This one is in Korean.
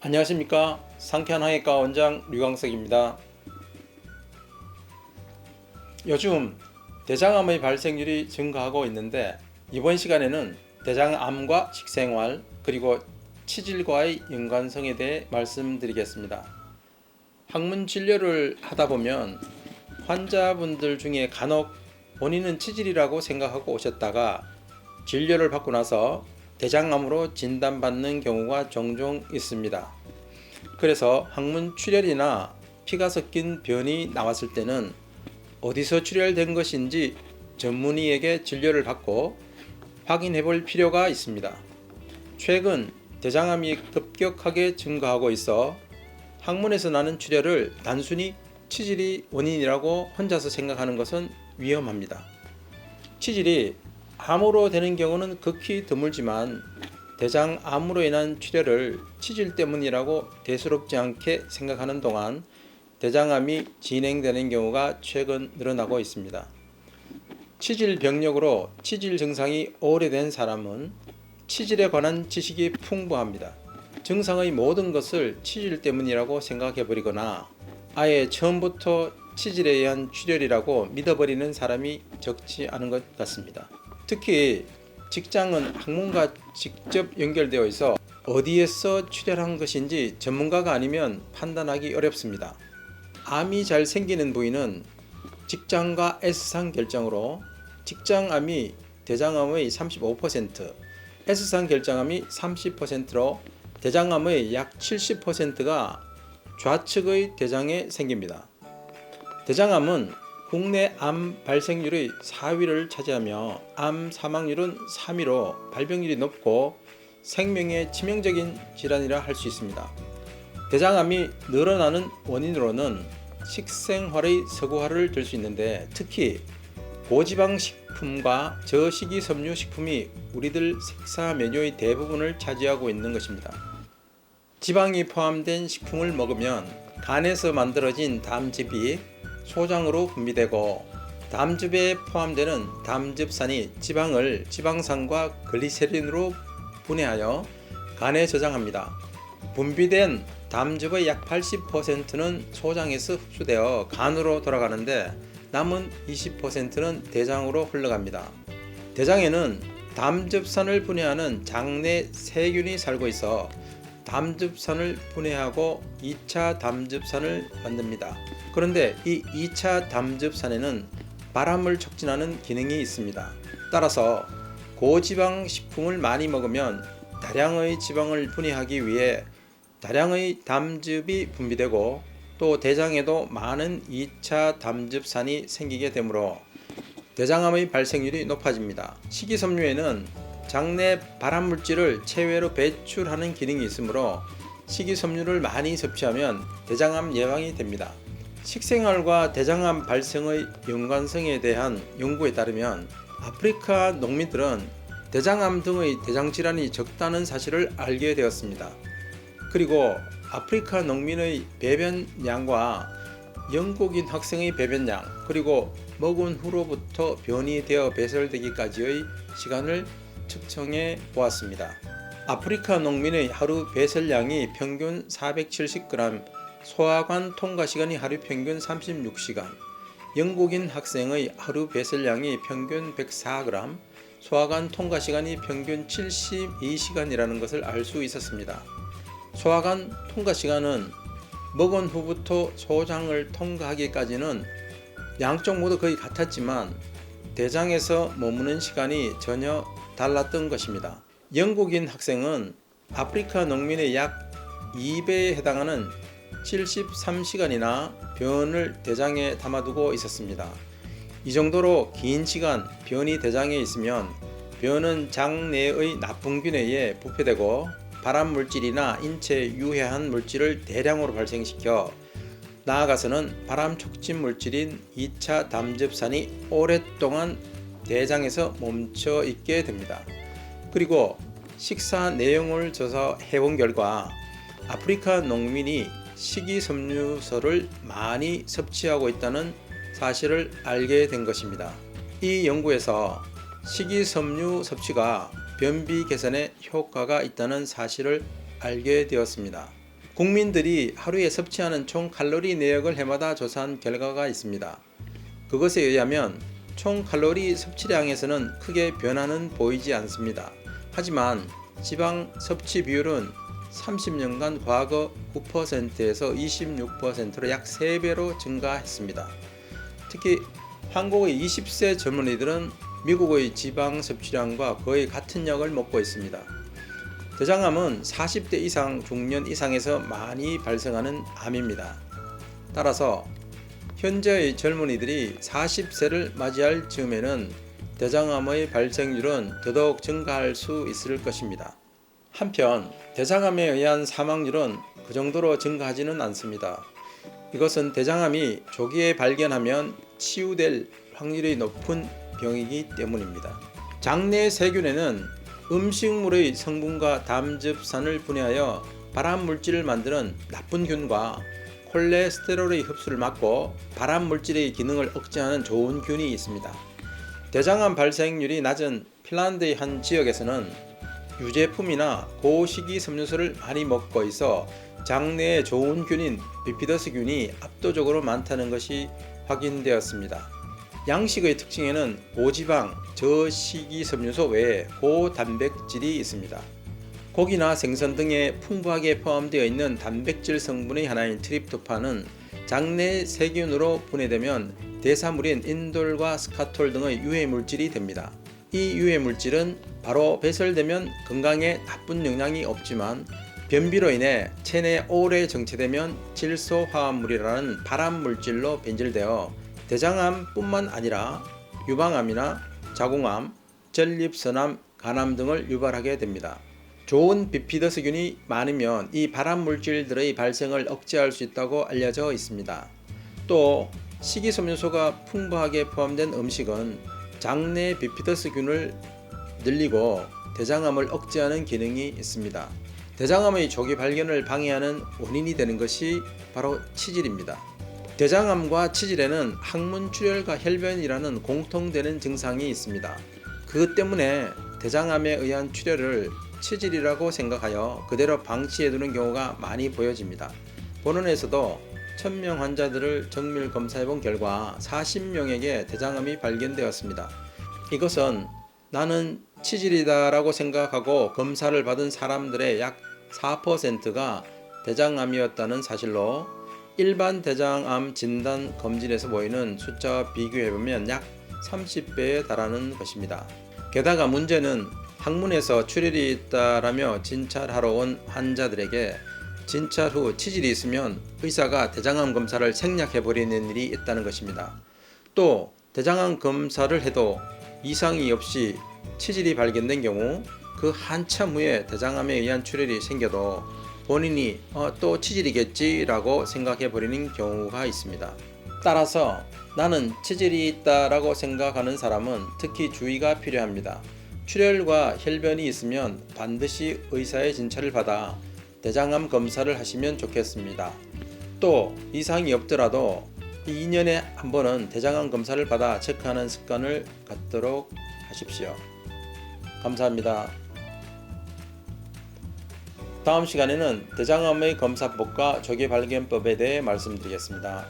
안녕하십니까. 상쾌한 항해과 원장 류광석입니다. 요즘 대장암의 발생률이 증가하고 있는데 이번 시간에는 대장암과 식생활 그리고 치질과의 연관성에 대해 말씀드리겠습니다. 항문 진료를 하다 보면 환자분들 중에 간혹 본인은 치질이라고 생각하고 오셨다가 진료를 받고 나서 대장암으로 진단받는 경우가 종종 있습니다. 그래서 항문 출혈이나 피가 섞인 변이 나왔을 때는 어디서 출혈된 것인지 전문의에게 진료를 받고 확인해 볼 필요가 있습니다. 최근 대장암이 급격하게 증가하고 있어 항문에서 나는 출혈을 단순히 치질이 원인이라고 혼자서 생각하는 것은 위험합니다. 치질이 암으로 되는 경우는 극히 드물지만 대장암으로 인한 출혈을 치질 때문이라고 대수롭지 않게 생각하는 동안 대장암이 진행되는 경우가 최근 늘어나고 있습니다. 치질 병력으로 치질 증상이 오래된 사람은 치질에 관한 지식이 풍부합니다. 증상의 모든 것을 치질 때문이라고 생각해 버리거나 아예 처음부터 치질에 의한 출혈이라고 믿어버리는 사람이 적지 않은 것 같습니다. 특히 직장은 항문과 직접 연결되어 있어 어디에서 출혈한 것인지 전문가가 아니면 판단하기 어렵습니다. 암이 잘 생기는 부위는 직장과 S상 결장으로 직장암이 대장암의 35%, S상 결장암이 30%로 대장암의 약 70%가 좌측의 대장에 생깁니다. 대장암은 국내 암 발생률의 4위를 차지하며 암 사망률은 3위로 발병률이 높고 생명에 치명적인 질환이라 할 수 있습니다. 대장암이 늘어나는 원인으로는 식생활의 서구화를 들 수 있는데 특히 고지방 식품과 저식이섬유 식품이 우리들 식사 메뉴의 대부분을 차지하고 있는 것입니다. 지방이 포함된 식품을 먹으면 간에서 만들어진 담즙이 소장으로 분비되고 담즙에 포함되는 담즙산이 지방을 지방산과 글리세린으로 분해하여 간에 저장합니다. 분비된 담즙의 약 80%는 소장에서 흡수되어 간으로 돌아가는데 남은 20%는 대장으로 흘러갑니다. 대장에는 담즙산을 분해하는 장내 세균이 살고 있어 담즙산을 분해하고 2차 담즙산을 만듭니다. 그런데 이 2차 담즙산에는 바람을 촉진하는 기능이 있습니다. 따라서 고지방 식품을 많이 먹으면 다량의 지방을 분해하기 위해 다량의 담즙이 분비되고 또 대장에도 많은 2차 담즙산이 생기게 되므로 대장암의 발생률이 높아집니다. 식이섬유에는 장내 발암물질을 체외로 배출하는 기능이 있으므로 식이섬유를 많이 섭취하면 대장암 예방이 됩니다. 식생활과 대장암 발생의 연관성에 대한 연구에 따르면 아프리카 농민들은 대장암 등의 대장질환이 적다는 사실을 알게 되었습니다. 그리고 아프리카 농민의 배변량과 영국인 학생의 배변량 그리고 먹은 후로부터 변이 되어 배설되기까지의 시간을 측정해 보았습니다. 아프리카 농민의 하루 배설량이 평균 470g, 소화관 통과 시간이 하루 평균 36시간, 영국인 학생의 하루 배설량이 평균 104g, 소화관 통과 시간이 평균 72시간이라는 것을 알 수 있었습니다. 소화관 통과 시간은 먹은 후부터 소장을 통과하기까지는 양쪽 모두 거의 같았지만 대장에서 머무는 시간이 전혀 달랐던 것입니다. 영국인 학생은 아프리카 농민의 약 2배에 해당하는 73시간이나 변을 대장에 담아두고 있었습니다. 이 정도로 긴 시간 변이 대장에 있으면 변은 장내의 나쁜균에 의해 부패되고 발암물질이나 인체에 유해한 물질을 대량으로 발생시켜 나아가서는 발암 촉진 물질인 2차 담즙산이 오랫동안 대장에서 멈춰 있게 됩니다. 그리고 식사 내용을 조사해 본 결과 아프리카 농민이 식이섬유소를 많이 섭취하고 있다는 사실을 알게 된 것입니다. 이 연구에서 식이섬유 섭취가 변비 개선에 효과가 있다는 사실을 알게 되었습니다. 국민들이 하루에 섭취하는 총 칼로리 내역을 해마다 조사한 결과가 있습니다. 그것에 의하면 총 칼로리 섭취량에서는 크게 변화는 보이지 않습니다. 하지만 지방 섭취 비율은 30년간 과거 9%에서 26%로 약 3배로 증가했습니다. 특히 한국의 20세 젊은이들은 미국의 지방 섭취량과 거의 같은 약을 먹고 있습니다. 대장암은 40대 이상 중년 이상에서 많이 발생하는 암입니다. 따라서 현재의 젊은이들이 40세를 맞이할 즈음에는 대장암의 발생률은 더더욱 증가할 수 있을 것입니다. 한편 대장암에 의한 사망률은 그 정도로 증가하지는 않습니다. 이것은 대장암이 조기에 발견하면 치유될 확률이 높은 병이기 때문입니다. 장내 세균에는 음식물의 성분과 담즙산을 분해하여 발암물질을 만드는 나쁜 균과 콜레스테롤의 흡수를 막고 발암물질의 기능을 억제하는 좋은 균이 있습니다. 대장암 발생률이 낮은 핀란드의 한 지역에서는 유제품이나 고식이섬유소를 많이 먹고 있어 장내에 좋은 균인 비피더스균이 압도적으로 많다는 것이 확인되었습니다. 양식의 특징에는 고지방, 저식이섬유소 외에 고단백질이 있습니다. 고기나 생선 등에 풍부하게 포함되어 있는 단백질 성분의 하나인 트립토판은 장내 세균으로 분해되면 대사물인 인돌과 스카톨 등의 유해물질이 됩니다. 이 유해물질은 바로 배설되면 건강에 나쁜 영향이 없지만 변비로 인해 체내에 오래 정체되면 질소화합물이라는 발암물질로 변질되어 대장암뿐만 아니라 유방암이나 자궁암, 전립선암, 간암 등을 유발하게 됩니다. 좋은 비피더스균이 많으면 이 발암물질들의 발생을 억제할 수 있다고 알려져 있습니다. 또 식이섬유소가 풍부하게 포함된 음식은 장내 비피더스균을 늘리고 대장암을 억제하는 기능이 있습니다. 대장암의 조기 발견을 방해하는 원인이 되는 것이 바로 치질입니다. 대장암과 치질에는 항문출혈과 혈변이라는 공통되는 증상이 있습니다. 그것 때문에 대장암에 의한 출혈을 치질이라고 생각하여 그대로 방치해두는 경우가 많이 보여집니다. 본원에서도 1000명 환자들을 정밀 검사해본 결과 40명에게 대장암이 발견되었습니다. 이것은 나는 치질이다 라고 생각하고 검사를 받은 사람들의 약 4%가 대장암이었다는 사실로 일반 대장암 진단 검진에서 보이는 숫자와 비교해보면 약 30배에 달하는 것입니다. 게다가 문제는 항문에서 출혈이 있다라며 진찰하러 온 환자들에게 진찰 후 치질이 있으면 의사가 대장암 검사를 생략해버리는 일이 있다는 것입니다. 또 대장암 검사를 해도 이상이 없이 치질이 발견된 경우 그 한참 후에 대장암에 의한 출혈이 생겨도 본인이 또 치질이겠지 라고 생각해 버리는 경우가 있습니다. 따라서 나는 치질이 있다 라고 생각하는 사람은 특히 주의가 필요합니다. 출혈과 혈변이 있으면 반드시 의사의 진찰을 받아 대장암 검사를 하시면 좋겠습니다. 또 이상이 없더라도 2년에 한 번은 대장암 검사를 받아 체크하는 습관을 갖도록 하십시오. 감사합니다. 다음 시간에는 대장암의 검사법과 조기 발견법에 대해 말씀드리겠습니다.